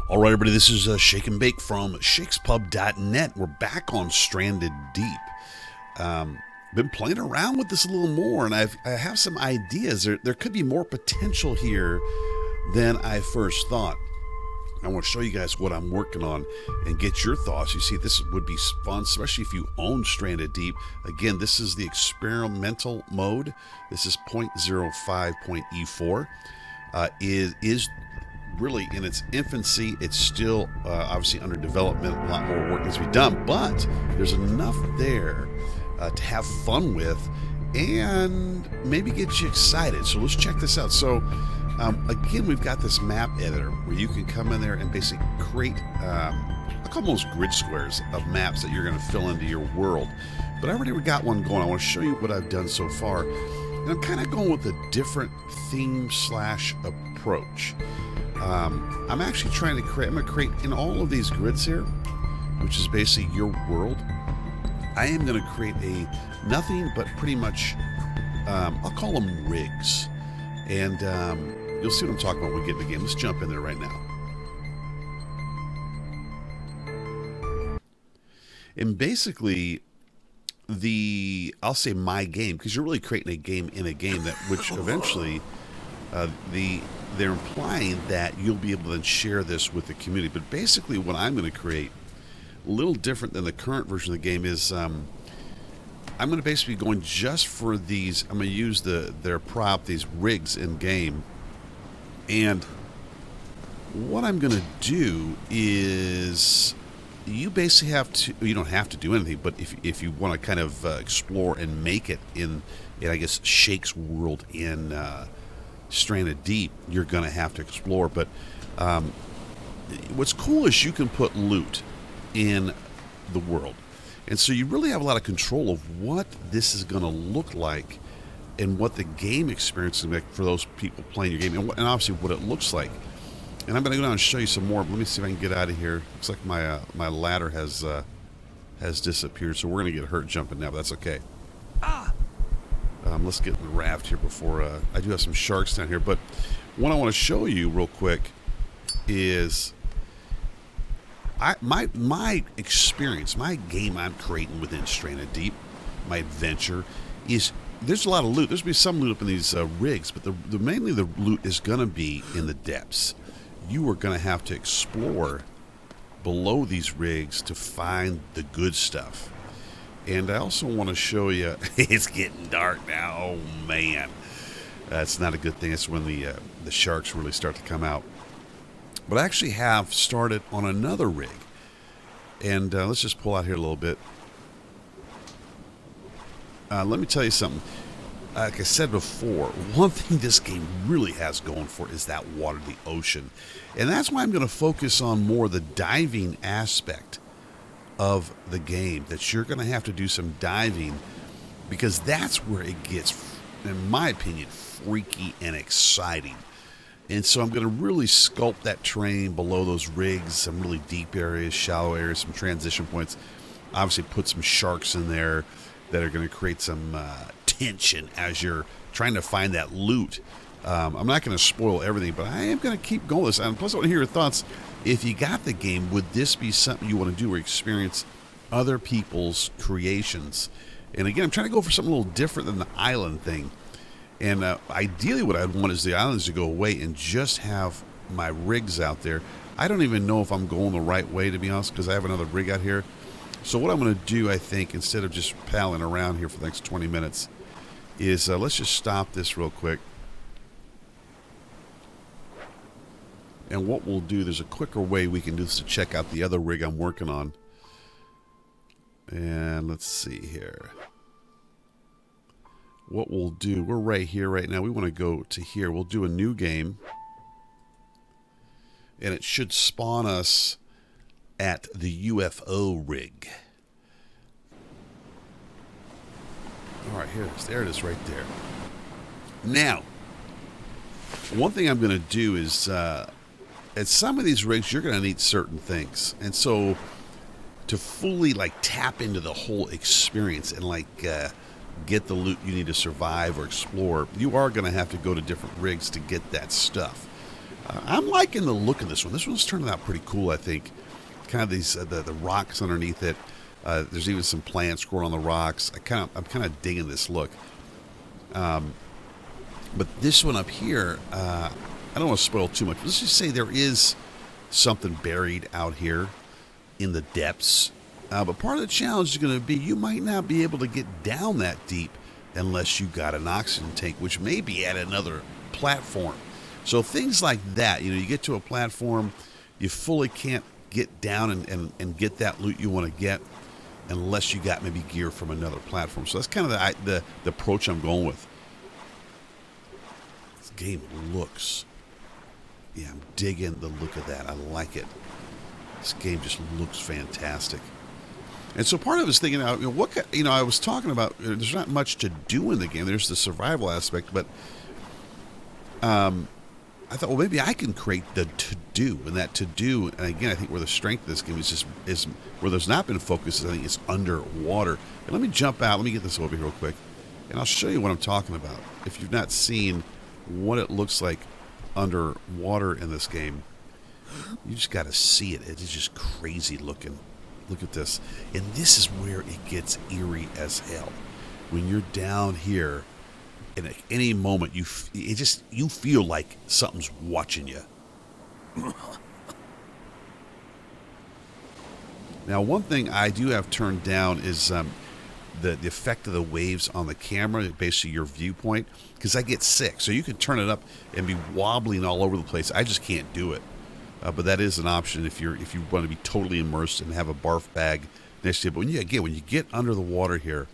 All right, everybody, this is Shake and Bake from shakespub.net. We're back on Stranded Deep. Been playing around with this a little more, and I have some ideas. There could be more potential here than I first thought. I want to show you guys what I'm working on and get your thoughts. You see, this would be fun, especially if you own Stranded Deep. Again, this is the experimental mode. This is 0.05.E4. Is really in its infancy. It's still obviously under development. A lot more work needs to be done, but there's enough there to have fun with and maybe get you excited. So let's check this out. So again, we've got this map editor where you can come in there and basically create I call them those grid squares of maps that you're going to fill into your world. But I already got one going. I want to show you what I've done so far, and I'm kind of going with a different theme / approach. I'm actually trying to create, I'm going to create in all of these grids here, which is basically your world. I am going to create nothing but pretty much, I'll call them rigs. And you'll see what I'm talking about when we get in the game. Let's jump in there right now. And basically, I'll say my game, because you're really creating a game in a game, that which eventually they're implying that you'll be able to then share this with the community. But basically what I'm going to create, a little different than the current version of the game, is I'm going to basically be going just for these. I'm going to use their prop, these rigs in game. And what I'm going to do is, you basically have to, you don't have to do anything, but if you want to kind of explore and make it in I guess Shake's world in Stranded Deep, you're going to have to explore. But what's cool is you can put loot in the world, and so you really have a lot of control of what this is going to look like and what the game experience is like for those people playing your game, and obviously what it looks like. And I'm going to go down and show you some more. Let me see if I can get out of here. Looks like my ladder has disappeared, so we're going to get hurt jumping now, but that's okay. Let's get in the raft here before I do have some sharks down here. But what I want to show you real quick is my experience, my game I'm creating within Stranded Deep, my adventure, is there's a lot of loot. There's going to be some loot up in these rigs, but mainly the loot is going to be in the depths. You are going to have to explore below these rigs to find the good stuff. And I also want to show you, it's getting dark now. Oh man, that's not a good thing. It's when the sharks really start to come out. But I actually have started on another rig, and let's just pull out here a little bit. Let me tell you something. Like I said before, one thing this game really has going for it is that water, the ocean. And that's why I'm going to focus on more the diving aspect of the game, that you're going to have to do some diving, because that's where it gets, in my opinion, freaky and exciting. And so I'm going to really sculpt that terrain below those rigs, some really deep areas, shallow areas, some transition points. Obviously put some sharks in there that are going to create some tension as you're trying to find that loot. I'm not going to spoil everything, but I am going to keep going with this. And plus, I want to hear your thoughts. If you got the game, would this be something you want to do or experience other people's creations? And again, I'm trying to go for something a little different than the island thing. And ideally what I'd want is the islands to go away and just have my rigs out there. I don't even know if I'm going the right way, to be honest, because I have another rig out here. So what I'm going to do, I think, instead of just palling around here for the next 20 minutes, is let's just stop this real quick. And what we'll do, there's a quicker way we can do this to check out the other rig I'm working on. And let's see here. What we'll do, we're right here right now. We want to go to here. We'll do a new game. And it should spawn us at the UFO rig. All right, here it is. There it is right there. Now, one thing I'm going to do is, at some of these rigs, you're going to need certain things. And so, to fully, tap into the whole experience and, get the loot you need to survive or explore, you are going to have to go to different rigs to get that stuff. I'm liking the look of this one. This one's turning out pretty cool, I think. Kind of these the rocks underneath it. There's even some plants growing on the rocks. I'm kind of digging this look. But this one up here, I don't want to spoil too much. Let's just say there is something buried out here in the depths. But part of the challenge is going to be you might not be able to get down that deep unless you got an oxygen tank, which may be at another platform. So things like that, you get to a platform, you fully can't get down and get that loot you want to get unless you got maybe gear from another platform. So that's kind of the approach I'm going with. This game looks, yeah, I'm digging the look of that. I like it. This game just looks fantastic. And so part of it is thinking out, I was talking about, there's not much to do in the game. There's the survival aspect, but I thought, well, maybe I can create the to-do. And that to-do, and again, I think where the strength of this game is where there's not been focus, I think it's underwater. And let me jump out. Let me get this over here real quick. And I'll show you what I'm talking about. If you've not seen what it looks like underwater in this game, you just got to see it. It is just crazy looking. Look at this. And this is where it gets eerie as hell. When you're down here, and at any moment you feel like something's watching you. Now, one thing I do have turned down is the effect of the waves on the camera, basically your viewpoint, because I get sick. So you can turn it up and be wobbling all over the place. I just can't do it. But that is an option if you want to be totally immersed and have a barf bag next to you. But when you get under the water here,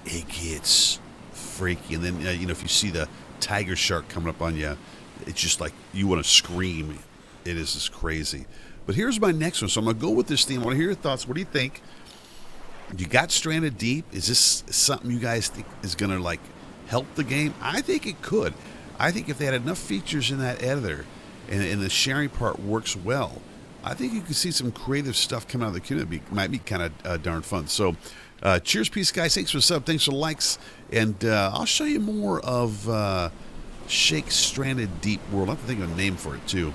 it gets freaky. And then if you see the tiger shark coming up on you, it's just like you want to scream. It is just crazy. But here's my next one. So I'm gonna go with this theme. I want to hear your thoughts. What do you think? You got Stranded Deep. Is this something you guys think is gonna help the game? I think it could. I think if they had enough features in that editor and the sharing part works well, I think you could see some creative stuff come out of the community. It might be kind of darn fun. So cheers, peace, guys. Thanks for the sub. Thanks for the likes. And I'll show you more of Shake's Stranded Deep World. I have to think of a name for it, too.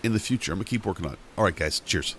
In the future. I'm going to keep working on it. All right, guys. Cheers.